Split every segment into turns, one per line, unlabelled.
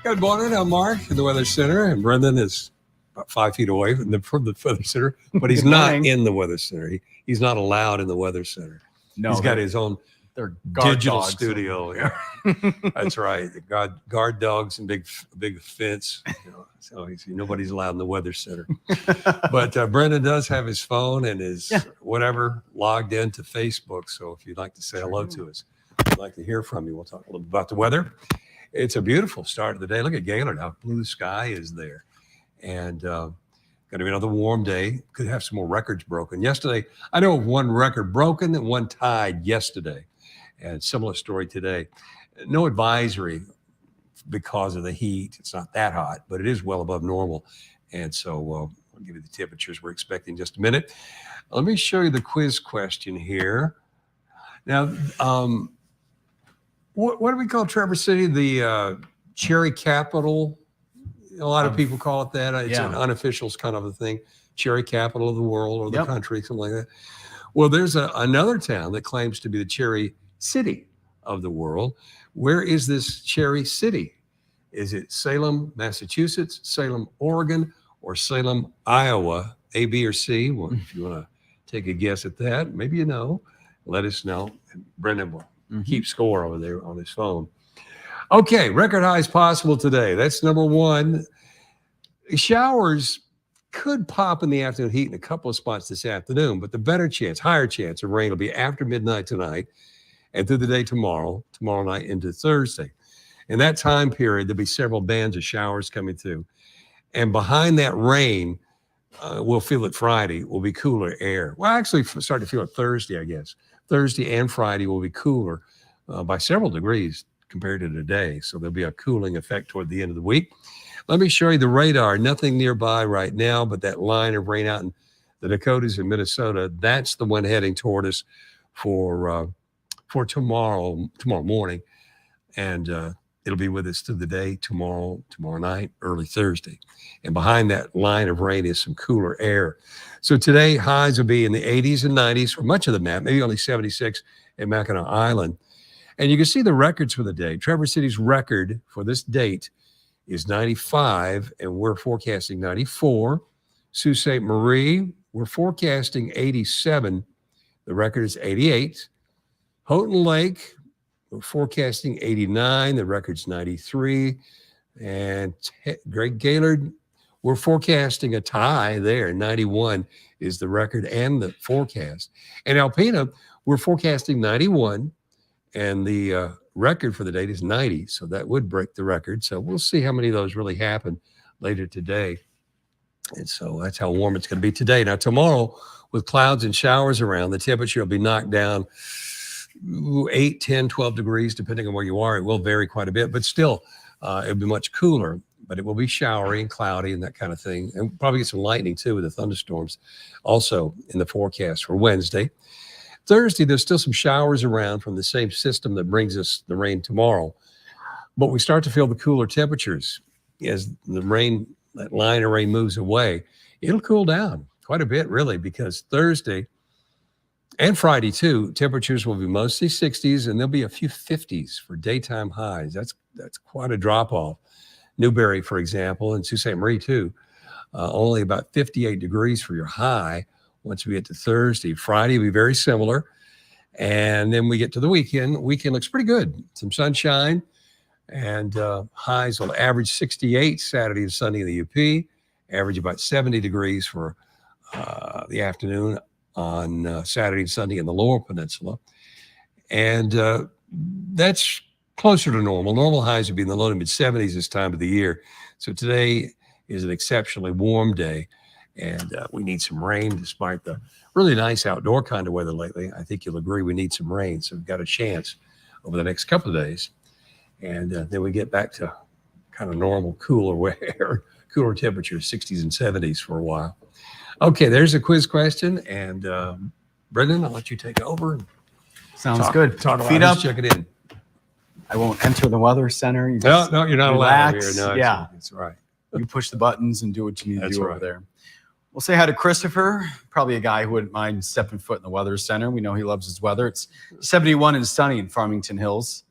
Good morning. I'm Mark in the Weather Center, and Brendan is about 5 feet away from the Weather Center, but he's not in the Weather Center. He's not allowed in the Weather Center.
No,
he's got his own digital studio. Yeah. That's right. The guard dogs and big fence. So nobody's allowed in the Weather Center. But Brendan does have his phone and his whatever logged into Facebook. So if you'd like to say hello to us, we'd like to hear from you. We'll talk a little about the weather. It's a beautiful start of the day. Look at Gaylord, how blue the sky is there. And going to be another warm day. Could have some more records broken. Yesterday, I know of one record broken and one tied yesterday. And similar story today. No advisory because of the heat. It's not that hot, but it is well above normal. And so I'll give you the temperatures we're expecting in just a minute. Let me show you the quiz question here. Now, what do we call Traverse City? The cherry capital? A lot of people call it that. It's an unofficial kind of a thing. Cherry capital of the world or the country, something like that. Well, there's another town that claims to be the cherry city of the world. Where is this cherry city? Is it Salem, Massachusetts, Salem, Oregon, or Salem, Iowa? A, B, or C? Well, if you want to take a guess at that, maybe you know, let us know. And Brendan will keep score over there on his phone. Okay, record highs possible today. That's number one. Showers could pop in the afternoon heat in a couple of spots this afternoon, but the higher chance of rain will be after midnight tonight and through the day tomorrow night into Thursday. In that time period, there'll be several bands of showers coming through. And behind that rain, we'll feel it Friday, will be cooler air. Well, actually, start to feel it Thursday, I guess. Thursday and Friday will be cooler by several degrees compared to today. So there'll be a cooling effect toward the end of the week. Let me show you the radar. Nothing nearby right now, but that line of rain out in the Dakotas and Minnesota, that's the one heading toward us for tomorrow morning. And it'll be with us through the day, tomorrow night, early Thursday. And behind that line of rain is some cooler air. So today, highs will be in the 80s and 90s for much of the map, maybe only 76 at Mackinac Island. And you can see the records for the day. Traverse City's record for this date is 95, and we're forecasting 94. Sault Ste. Marie, we're forecasting 87. The record is 88. Houghton Lake, we're forecasting 89. The record's 93. And Great Gaylord, we're forecasting a tie there. 91 is the record and the forecast. And Alpena, we're forecasting 91. And the record for the date is 90. So that would break the record. So we'll see how many of those really happen later today. And so that's how warm it's going to be today. Now, tomorrow, with clouds and showers around, the temperature will be knocked down 8, 10, 12 degrees, depending on where you are. It will vary quite a bit, but still, it'll be much cooler. But it will be showery and cloudy and that kind of thing. And probably get some lightning, too, with the thunderstorms also in the forecast for Wednesday. Thursday, there's still some showers around from the same system that brings us the rain tomorrow. But we start to feel the cooler temperatures as the rain, that line of rain moves away. It'll cool down quite a bit, really, because Thursday and Friday, too, temperatures will be mostly 60s, and there'll be a few 50s for daytime highs. That's quite a drop-off. Newberry, for example, and Sault Ste. Marie, too, only about 58 degrees for your high. Once we get to Thursday, Friday will be very similar. And then we get to the weekend. Weekend looks pretty good. Some sunshine and highs will average 68 Saturday and Sunday in the UP, average about 70 degrees for the afternoon on Saturday and Sunday in the Lower Peninsula. And that's closer to normal. Normal highs would be in the low to mid 70s this time of the year. So today is an exceptionally warm day. And we need some rain despite the really nice outdoor kind of weather lately. I think you'll agree we need some rain. So we've got a chance over the next couple of days. And then we get back to kind of normal, cooler temperatures, 60s and 70s for a while. Okay, there's a quiz question. And Brendan, I'll let you take over.
Sounds good.
Feet up. Check it in.
I won't enter the weather center.
No, you're not allowed here. No,
yeah,
that's right.
You push the buttons and do what you need to do over there. We'll say hi to Christopher, probably a guy who wouldn't mind stepping foot in the weather center. We know he loves his weather. It's 71 and sunny in Farmington Hills.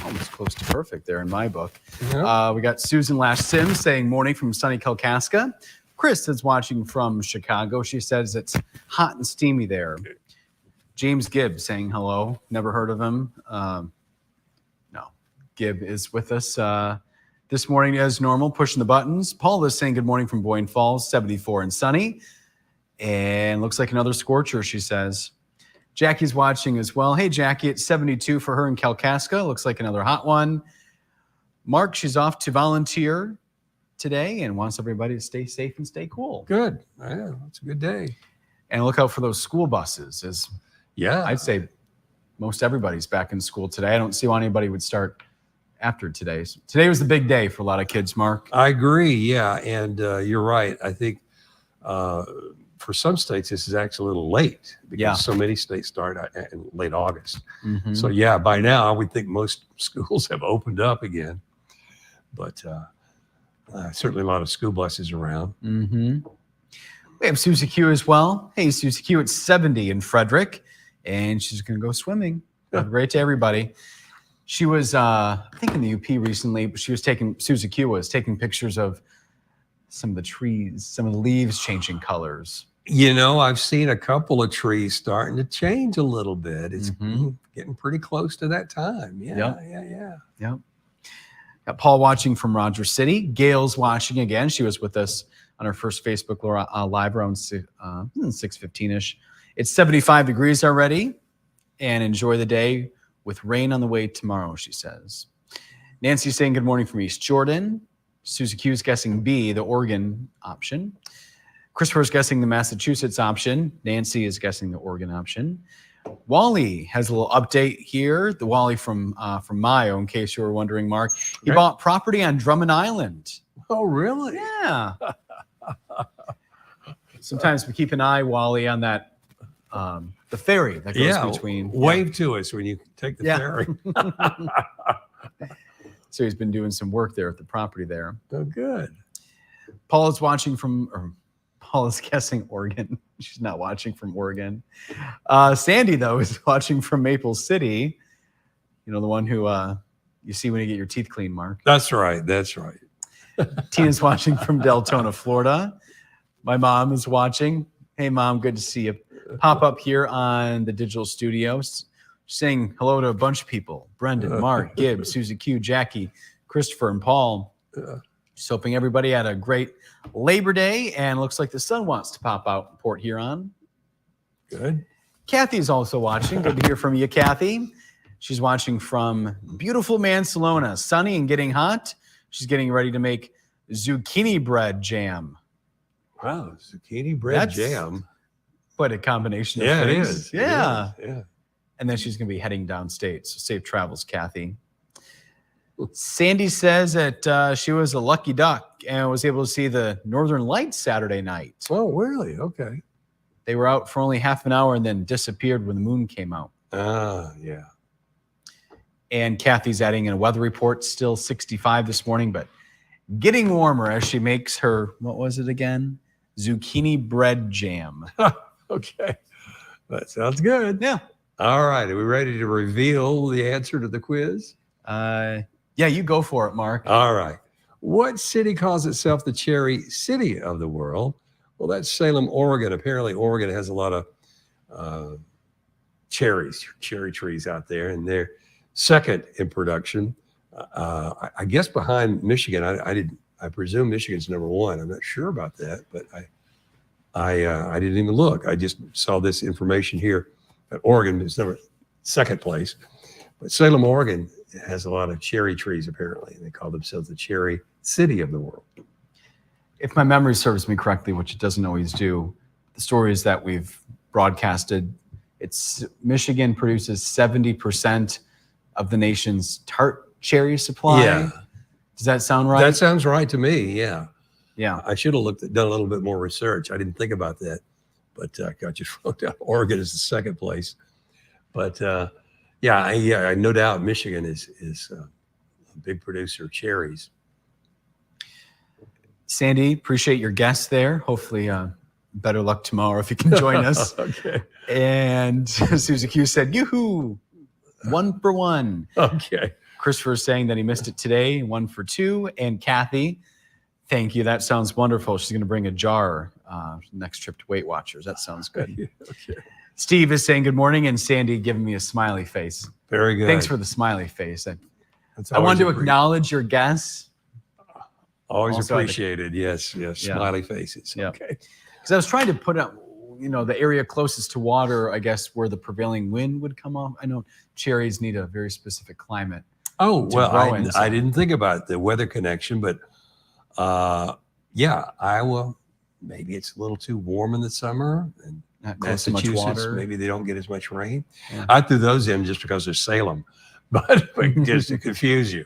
almost close to perfect there in my book.
Yep.
We got Susan Lash Sims saying morning from sunny Kalkaska. Chris is watching from Chicago. She says it's hot and steamy there. James Gibb saying hello. Never heard of him. No, Gibb is with us this morning as normal, pushing the buttons. Paul is saying good morning from Boyne Falls, 74 and sunny. And looks like another scorcher, she says. Jackie's watching as well. Hey, Jackie, it's 72 for her in Kalkaska. Looks like another hot one. Mark, she's off to volunteer today and wants everybody to stay safe and stay cool.
Good. Yeah, it's a good day.
And look out for those school buses.
Yeah.
I'd say most everybody's back in school today. I don't see why anybody would start after today. Today was the big day for a lot of kids, Mark.
I agree. Yeah. And you're right. I think for some states, this is actually a little late because so many states start in late August.
Mm-hmm.
So, yeah, by now, I would think most schools have opened up again. But certainly a lot of school buses around.
Mm-hmm. We have Susie Q as well. Hey, Susie Q, it's 70 in Frederick, and she's going to go swimming. Great to everybody. She was, I think, in the UP recently, but Susie Q was taking pictures of some of the trees, some of the leaves changing colors.
You know, I've seen a couple of trees starting to change a little bit. It's getting pretty close to that time. Yeah.
Yep. Got Paul watching from Rogers City. Gail's watching again. She was with us on our first Facebook live around 6:15-ish. It's 75 degrees already, and enjoy the day with rain on the way tomorrow, she says. Nancy's saying good morning from East Jordan. Susie Q is guessing B, the Oregon option. Christopher's guessing the Massachusetts option. Nancy is guessing the Oregon option. Wally has a little update here. The Wally from Mayo, in case you were wondering, Mark. He bought property on Drummond Island.
Oh, really?
Yeah. Sometimes we keep an eye, Wally, on that the ferry that goes between.
Wave to us when you take the ferry.
So he's been doing some work there at the property there.
Oh, good.
Paul is watching Paul is guessing Oregon. She's not watching from Oregon. Sandy, though, is watching from Maple City. You know, the one who you see when you get your teeth cleaned, Mark.
That's right.
Tina's watching from Deltona, Florida. My mom is watching. Hey, Mom, good to see you. Pop up here on the digital studios, saying hello to a bunch of people. Brendan, Mark, Gibb, Susie Q, Jackie, Christopher, and Paul. Just hoping everybody had a great Labor Day, and looks like the sun wants to pop out in Port Huron.
Good.
Kathy's also watching. Good to hear from you, Kathy. She's watching from beautiful Mansalona, sunny and getting hot. She's getting ready to make zucchini bread jam.
Wow, zucchini bread jam.
Quite a combination of things.
It is.
Yeah.
It is. Yeah.
And then she's going to be heading downstate. So safe travels, Kathy. Sandy says that she was a lucky duck and was able to see the Northern Lights Saturday night.
Oh, really? Okay.
They were out for only half an hour and then disappeared when the moon came out.
Yeah.
And Kathy's adding in a weather report, still 65 this morning, but getting warmer as she makes her, what was it again? Zucchini bread jam.
Okay. That sounds good.
Yeah.
All right. Are we ready to reveal the answer to the quiz?
Yeah, you go for it, Mark.
All right. What city calls itself the cherry city of the world? Well, that's Salem, Oregon. Apparently, Oregon has a lot of cherry trees out there, and they're second in production. I guess behind Michigan. I presume Michigan's number one. I'm not sure about that, but I didn't even look. I just saw this information here that Oregon is second place, but Salem, Oregon has a lot of cherry trees apparently. They call themselves the cherry city of the world.
If my memory serves me correctly, which it doesn't always do, the stories that we've broadcasted, Michigan produces 70% of the nation's tart cherry supply.
Yeah.
Does that sound right?
That sounds right to me. Yeah.
Yeah.
I should have done a little bit more research. I didn't think about that, but I just wrote down Oregon is the second place. But yeah, no doubt Michigan is a big producer of cherries.
Sandy, appreciate your guest there. Hopefully, better luck tomorrow if you can join us.
Okay.
And Susie Q said, yoo-hoo. 1 for 1.
Okay.
Christopher is saying that he missed it today, 1 for 2. And Kathy, thank you. That sounds wonderful. She's going to bring a jar next trip to Weight Watchers. That sounds good.
Okay.
Steve is saying good morning, and Sandy giving me a smiley face.
Very good.
Thanks for the smiley face.
That's
I wanted to acknowledge your guess.
Always
Also,
appreciated. Yes.
Yeah.
Smiley faces.
Yeah.
Okay.
Because I was trying to put up, the area closest to water, I guess, where the prevailing wind would come off. I know cherries need a very specific climate.
Oh, well,
grow in,
I didn't think about the weather connection, but yeah, Iowa, maybe it's a little too warm in the summer. And
Not so much
Massachusetts,
water.
maybe they don't get as much rain.
Yeah.
I threw those in just because they're Salem, but just to confuse you.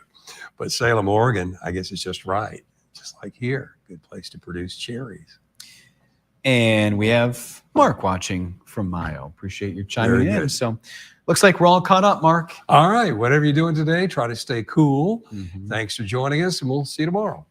But Salem, Oregon, I guess it's just right. Just like here, good place to produce cherries.
And we have Mark watching from Mayo. Appreciate you chiming
Very
in.
good.
So looks like we're all caught up, Mark.
All right, whatever you're doing today, try to stay cool.
Mhm.
Thanks for joining us, and we'll see you tomorrow.